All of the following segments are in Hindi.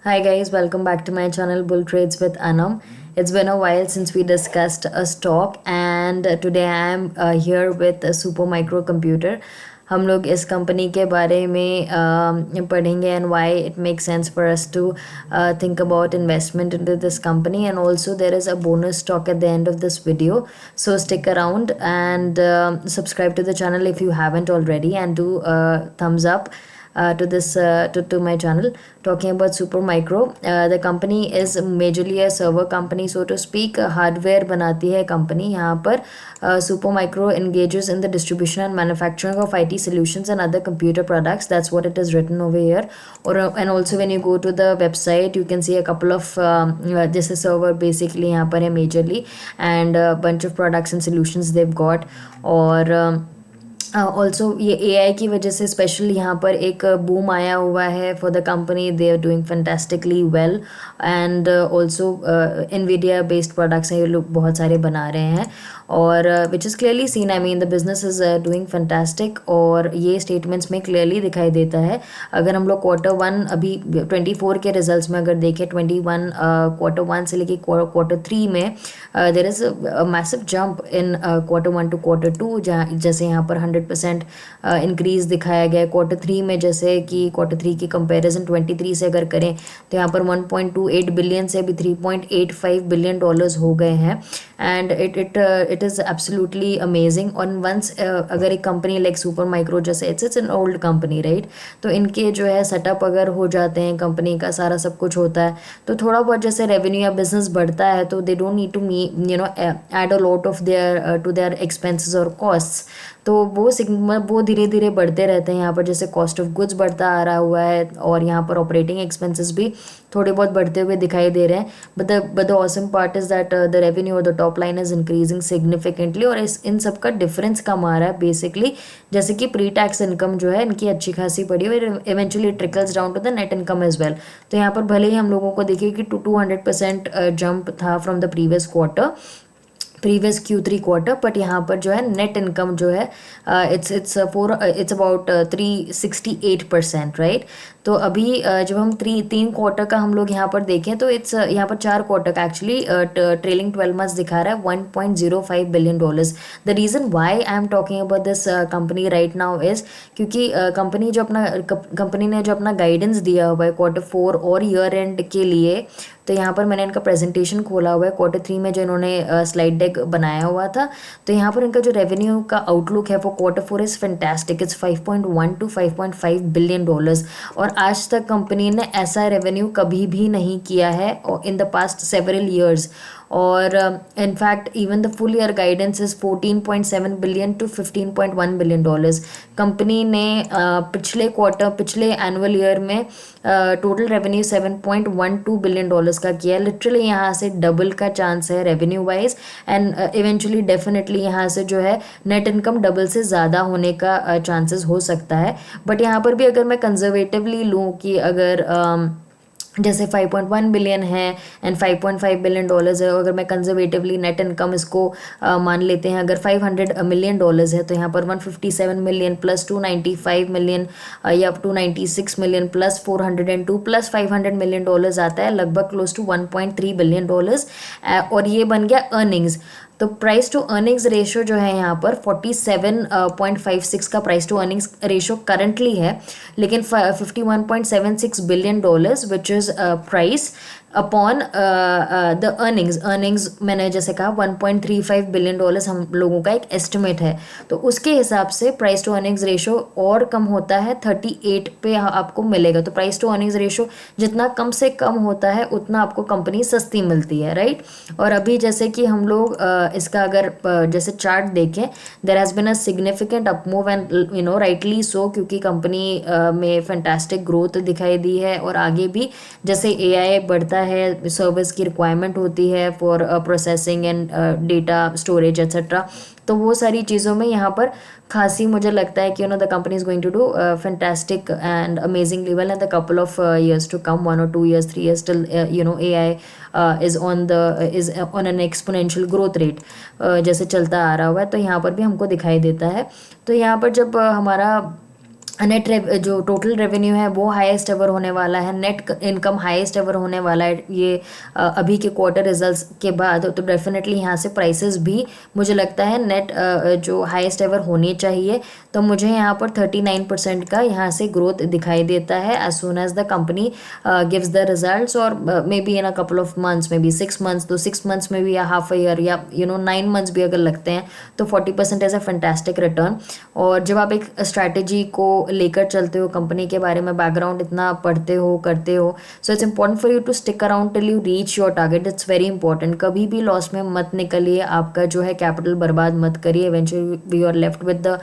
Hi guys, welcome back to my channel Bull Trades with Anam. It's been a while since we discussed a stock and today I am here with a Super Micro Computer. हम लोग इस कंपनी के बारे में पढ़ेंगे and why it makes sense for us to think about investment into this company, and also there is a bonus stock at the end of this video. So stick around and subscribe to the channel if you haven't already, and do thumbs up to this to my channel. Talking about Supermicro, the company is majorly a server company, so to speak. Hardware बनाती है company यहाँ पर. Supermicro engages in the distribution and manufacturing of IT solutions and other computer products. That's what it is written over here. Or and also when you go to the website, you can see a couple of जैसे server basically यहाँ पर है majorly, and a bunch of products and solutions they've got. और ऑल्सो ये एआई की वजह से स्पेशल यहाँ पर एक बूम आया हुआ है for the company. They are doing fantastically well, and also Nvidia based products हैं ये लोग बहुत सारे बना रहे हैं, और which is clearly seen. I mean the business is doing fantastic, और ये स्टेटमेंट्स में क्लियरली दिखाई देता है. अगर हम लोग Q1 अभी 24 के रिजल्ट्स में अगर देखें, 21 Q1 से लेके Q3 में there is massive jump in Q1 to Q2, जहाँ जैसे यहाँ पर 100% इंक्रीज दिखाया गया है. Q3 में जैसे कि Q3 की कंपैरिजन 23 से अगर करें तो यहाँ पर 1.28 बिलियन से अभी $3.85 बिलियन हो गए हैं. And it is absolutely amazing. और वंस अगर एक कंपनी लाइक सुपर माइक्रो जैसे it's an old company right, तो इनके जो है सेटअप अगर हो जाते हैं, कंपनी का सारा सब कुछ होता है, तो थोड़ा बहुत जैसे रेवेन्यू या बिजनेस बढ़ता है तो they don't need to add a lot of their to their expenses और कॉस्ट्स. तो वो धीरे धीरे बढ़ते रहते हैं. यहाँ पर जैसे कॉस्ट ऑफ गुड्स बढ़ता आ रहा हुआ है, और यहाँ पर ऑपरेटिंग एक्सपेंसेस भी थोड़े बहुत बढ़ते हुए दिखाई दे रहे हैं. But the awesome part is that the revenue और the top line is increasing significantly, और इन सब का डिफरेंस कम आ रहा है बेसिकली. जैसे कि प्री टैक्स इनकम जो है इनकी अच्छी खासी बढ़ी हुई, eventually trickles down to the net income as well. तो यहाँ पर भले ही हम लोगों को देखिए कि 200% जंप था from the previous Q3 quarter, but यहाँ पर जो है नेट इनकम जो है इट्स अबाउट 368%, राइट. तो अभी जब हम तीन क्वार्टर का हम लोग यहाँ पर देखें तो इट्स यहाँ पर 4 क्वार्टर का एक्चुअली ट्रेलिंग 12 मंथ्स दिखा रहा है $1.05 billion. The reason why I am talking about this company right now is क्योंकि कंपनी ने जो अपना गाइडेंस दिया हुआ है Q4 और ईयर एंड के लिए, तो यहाँ पर मैंने इनका प्रेजेंटेशन खोला हुआ है Q3 में जो इन्होंने स्लाइड डेक बनाया हुआ था. तो यहाँ पर इनका जो रेवेन्यू का आउटलुक है वो Q4 is fantastic. It's 5.1 to 5.5 billion dollars, और आज तक कंपनी ने ऐसा रेवेन्यू कभी भी नहीं किया है in the past several years. और in fact even the full year guidance is 14.7 billion to 15.1 billion dollars. Company ने पिछले एनुअल ईयर में टोटल रेवेन्यू $7.12 बिलियन का किया है. लिटरली यहाँ से डबल का चांस है revenue wise, and eventually definitely यहाँ से जो है नेट इनकम डबल से ज़्यादा होने का चांसेस हो सकता है. बट यहाँ पर भी अगर मैं कंजर्वेटिवली लूँ कि अगर जैसे 5.1 बिलियन है एंड $5.5 बिलियन है, अगर मैं कंजर्वेटिवली नेट इनकम इसको मान लेते हैं, अगर $500 मिलियन है तो यहाँ पर 157 मिलियन प्लस 295 मिलियन या 296 मिलियन प्लस 402 प्लस $500 मिलियन आता है, लगभग क्लोज टू $1.3 बिलियन. और ये बन गया अर्निंग्स. तो प्राइस टू अर्निंग्स रेशियो जो है यहाँ पर 47.56 का price to earnings ratio currently है, लेकिन $51.76 billion which is price upon the earnings मैंने जैसे कहा 1.35 बिलियन हम लोगों का एक एस्टिमेट है. तो उसके हिसाब से प्राइस टू अर्निंग्स रेशियो और कम होता है, 38 पे आपको मिलेगा. तो प्राइस टू अर्निंग्स रेशियो जितना कम से कम होता है उतना आपको कंपनी सस्ती मिलती है, राइट. और अभी जैसे कि हम लोग इसका अगर जैसे चार्ट देखें, there has been a significant upmove, and rightly so, क्योंकि कंपनी में फैंटास्टिक ग्रोथ दिखाई दी है. और आगे भी जैसे एआई बढ़ता है, सर्विस की रिक्वायरमेंट होती है for processing and data storage etcetera, तो वो सारी चीज़ों में यहाँ पर खासी मुझे लगता है कि the company is going to do fantastic and amazing level and the couple of years to come, 1 or 2 years, 3 years, still AI is on an exponential growth rate जैसे चलता आ रहा हुआ है. तो यहाँ पर भी हमको दिखाई देता है. तो यहाँ पर जब हमारा नेट जो टोटल रेवेन्यू है वो हाईएस्ट एवर होने वाला है, नेट इनकम हाईएस्ट एवर होने वाला है ये अभी के क्वार्टर रिजल्ट्स के बाद। तो डेफिनेटली यहाँ से प्राइसेस भी मुझे लगता है नेट जो हाईएस्ट एवर होनी चाहिए। तो मुझे यहाँ पर 39% का यहाँ से ग्रोथ दिखाई देता है as soon as the company gives the results, और maybe in a couple of months, maybe 6 months, तो 6 मंथ्स में भी या हाफ अ ईयर या 9 मंथ्स भी अगर लगते हैं तो 40% एज अ फैंटास्टिक रिटर्न। और जब आप एक स्ट्रैटेजी को लेकर चलते हो, कंपनी के बारे में बैकग्राउंड इतना पढ़ते हो करते हो, so it's important for you to stick around till you reach your target. It's very important. कभी भी लॉस में मत निकलिए, आपका जो है कैपिटल बर्बाद मत करिए। Eventually you are left with the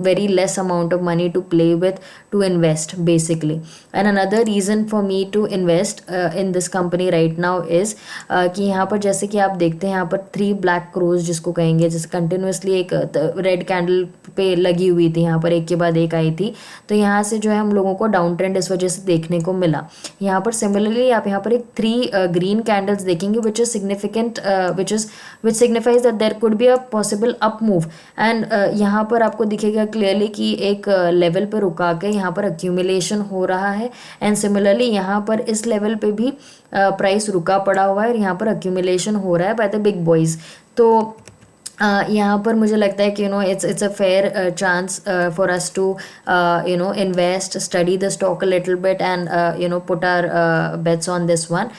very less amount of money to play with to invest basically. And another reason for me to invest in this company right now is कि यहाँ पर जैसे कि आप देखते हैं यहाँ पर 3 ब्लैक क्रोज जिसको कहेंगे, जैसे कंटिन्यूसली एक रेड कैंडल पे लगी हुई थी, यहाँ पर एक के बाद एक आई थी। तो यहाँ से जो है हम लोगों को डाउन ट्रेंड इस वजह से देखने को मिला। यहाँ पर सिमिलरली आप यहाँ पर एक 3 ग्रीन कैंडल्स देखेंगे which is significant, which signifies that there could be a possible up move. And यहाँ पर आपको दिखेगा क्लियरली कि एक लेवल पर रुका के यहाँ पर अक्यूमुलेशन हो रहा है। एंड सिमिलरली यहाँ पर इस लेवल पे भी प्राइस रुका पड़ा हुआ है और यहाँ पर अक्यूमुलेशन हो रहा है बाय द बिग बॉयज। तो यहाँ पर मुझे लगता है कि it's a fair chance for us to invest, study the stock a little bit and put our bets on this one.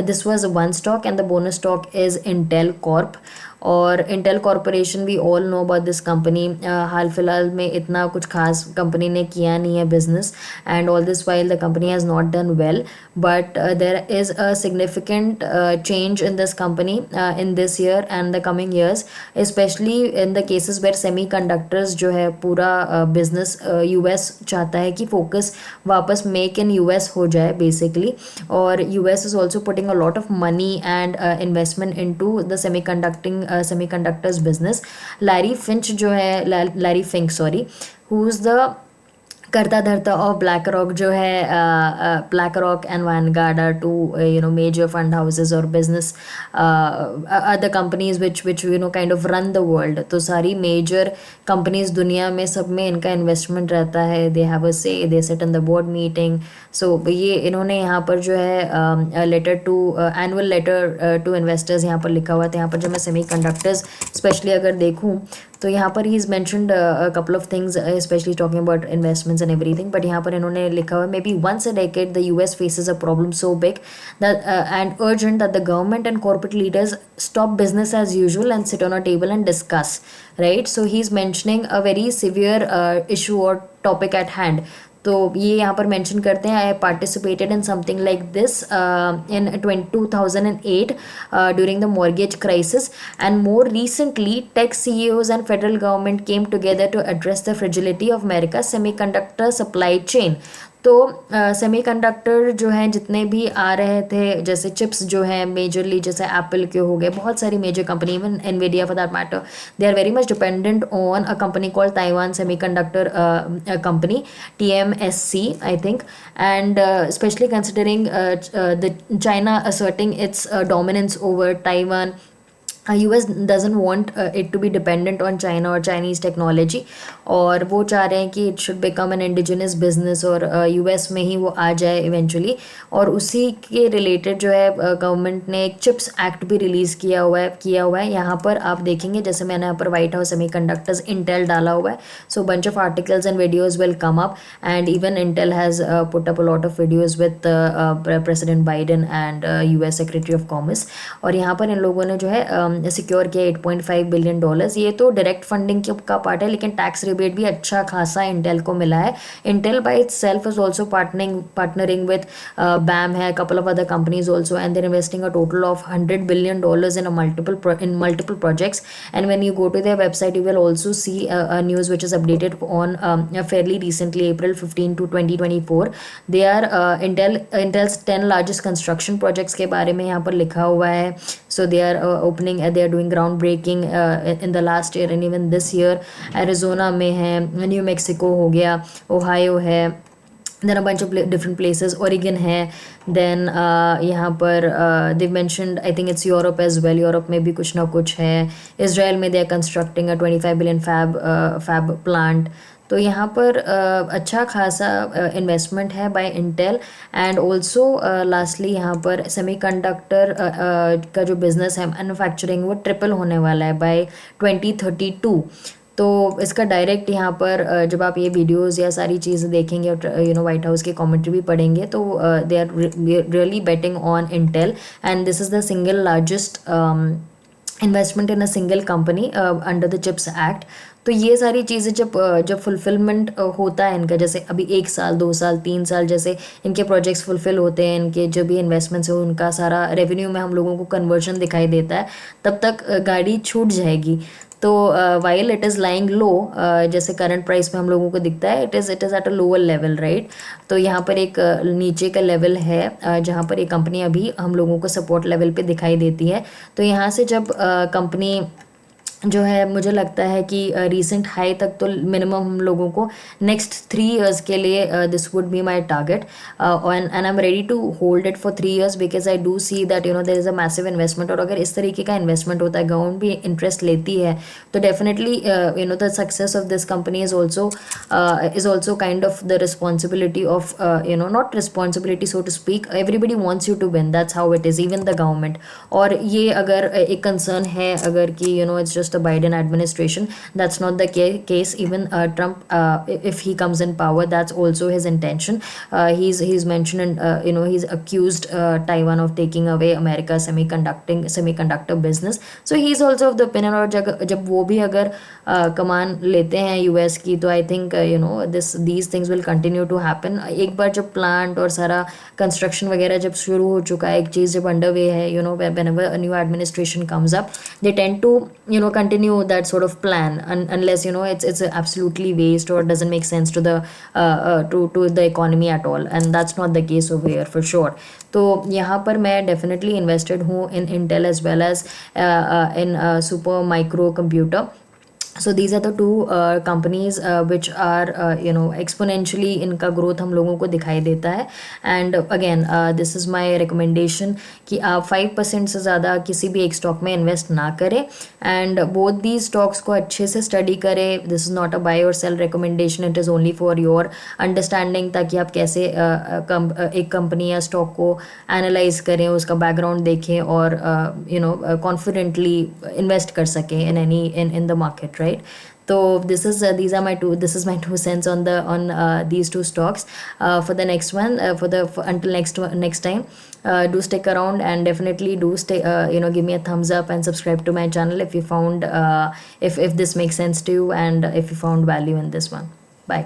This was one stock and the bonus stock is Intel corp. और Intel corporation we all know about this company. हाल फिलहाल में इतना कुछ खास कंपनी ने किया नहीं है business, and all this while the company has not done well, but there is a significant change in this company in this year and the coming years, specially in the cases where semiconductors जो है पूरा बिजनेस यूएस चाहता है कि फोकस वापस मेक इन यूएस हो जाए बेसिकली। और US is also putting a lot of money and investment into the semiconductors business. Larry Finch जो है, Larry Fink sorry, who is the करता धरता ऑफ ब्लैक रॉक जो है, BlackRock and Vanguard are two major fund houses और business other companies which kind of run the world. तो सारी मेजर कंपनीज दुनिया में सब में इनका इन्वेस्टमेंट रहता है। दे have a say, they sit in the board meeting. So ये इन्होंने यहाँ पर जो है letter to annual letter to investors यहाँ पर लिखा हुआ था। यहाँ पर जब मैं सेमी कंडक्टर्स स्पेशली अगर देखूँ तो यहाँ पर ही is mentioned couple of things, specially talking about investments and everything. But यहाँ पर इन्होंने लिखा हुआ है, maybe once a decade the US faces a problem so big and urgent that the government and corporate leaders stop business as usual and sit on a table and discuss, right? So he's mentioning a very severe issue or topic at hand. तो ये यहाँ पर मेंशन करते हैं, I participated in something like this in 2008 during the mortgage crisis and more recently tech CEOs and federal government came together to address the fragility of America semiconductor supply chain. तो सेमीकंडक्टर जो हैं जितने भी आ रहे थे, जैसे चिप्स जो हैं मेजरली, जैसे एप्पल के हो गए, बहुत सारी major company, even Nvidia for that matter, they are very much dependent on a company called Taiwan semiconductor company, TMSC I think. And specially considering the China asserting its dominance over Taiwan, US doesn't want it to be dependent on China or Chinese technology, और वो चाह रहे हैं कि it should become an indigenous business और US में ही वो आ जाए इवेंचुअली। और उसी के रिलेटेड जो है गवर्नमेंट ने एक चिप्स एक्ट भी रिलीज़ किया हुआ है। यहाँ पर आप देखेंगे, जैसे मैंने यहाँ पर वाइट हाउस सेमीकंडक्टर्स इंटेल डाला हुआ है, so bunch of articles and videos will come up and even Intel has put up a lot of videos with president Biden and US secretary of commerce. और यहाँ पर इन लोगों ने जो है सिक्योर किया $8.5 बिलियन। ये तो डायरेक्ट फंडिंग का पार्ट है, लेकिन टैक्स रिबेट भी अच्छा खासा इंटेल को मिला है। Intel by itself is also partnering with bam है, couple of other companies also, and they're investing a total of $100 billion in multiple projects. And when you go to their website, you will also see a news which is updated on fairly recently, April 15 to 2024. They are Intel's 10 largest construction projects के बारे में यहाँ पर लिखा हुआ है। So they are they are doing groundbreaking in the last year and even this year. Arizona में है, न्यू मेक्सिको हो गया, ओहायो है, then a bunch of different places, Oregon है, then यहाँ पर they've mentioned, I think it's Europe as well, Europe में भी कुछ ना कुछ है, Israel में they are constructing a $25 billion fab plant. तो यहाँ पर अच्छा खासा इन्वेस्टमेंट है by Intel. And also lastly यहाँ पर सेमीकंडक्टर का जो बिजनेस है मैन्युफैक्चरिंग, वो ट्रिपल होने वाला है बाय 2032। तो इसका डायरेक्ट यहाँ पर जब आप ये वीडियोस या सारी चीज़ें देखेंगे और वाइट हाउस की कमेंट्री भी पढ़ेंगे, तो they are really betting on Intel, and this is the single largest investment in a single company under the chips act. तो ये सारी चीज़ें जब फुलफिलमेंट होता है इनका, जैसे अभी 1 साल 2 साल 3 साल जैसे इनके प्रोजेक्ट्स फुलफिल होते हैं, इनके जो भी इन्वेस्टमेंट्स है उनका सारा रेवेन्यू में हम लोगों को कन्वर्जन दिखाई देता है, तब तक गाड़ी छूट जाएगी। तो वाइल इट इज़ लाइंग लो, जैसे करंट प्राइस में हम लोगों को दिखता है, it is at a lower level, right. तो यहाँ पर एक नीचे का लेवल है जहाँ पर ये कंपनी अभी हम लोगों को सपोर्ट लेवल पे दिखाई देती है। तो यहाँ से जब कंपनी जो है, मुझे लगता है कि रीसेंट हाई तक तो मिनिमम हम लोगों को नेक्स्ट 3 years के लिए this would be my target, and I am ready to hold it for 3 years because I do see that there is a massive investment. और अगर इस तरीके का इन्वेस्टमेंट होता है, गवर्नमेंट भी इंटरेस्ट लेती है, तो definitely the success of this company is also kind of the responsibility of not responsibility so to speak, everybody wants you to win, that's how it is, even the government. और ये अगर एक कंसर्न है अगर कि it's just the Biden administration, that's not the case. Even Trump, if he comes in power, that's also his intention. He's mentioned and he's accused Taiwan of taking away America's semiconductor business. So he's also of the opinion, और जब वो भी अगर कमान लेते हैं यूएस की, तो I think these things will continue to happen. एक बार जब प्लांट और सारा कंस्ट्रक्शन वगैरह जब शुरू हो चुका है, एक चीज़ जब अंडर वे है, whenever a new administration comes up, they tend to continue that sort of plan, unless it's absolutely waste or doesn't make sense to to the economy at all, and that's not the case over here for sure. तो यहाँ पर मैं डेफिनेटली इन्वेस्टेड हूँ in Intel as well as in Super Micro Computer. So these are the two companies which are exponentially इनका growth हम लोगों को दिखाई देता है. And again this is my recommendation कि आप 5% से ज़्यादा किसी भी एक स्टॉक में इन्वेस्ट ना करें, एंड बोथ दी स्टॉक्स को अच्छे से स्टडी करें. This is not a buy or sell recommendation, it is only for your understanding, ताकि आप कैसे एक कंपनी या स्टॉक को एनालाइज करें, उसका बैकग्राउंड देखें और कॉन्फिडेंटली इन्वेस्ट कर सकें in the market, right? So this is my 2 cents on these two stocks. For the next one, until next time, do stick around, and definitely do stay give me a thumbs up and subscribe to my channel if you found if this makes sense to you, and if you found value in this one. Bye.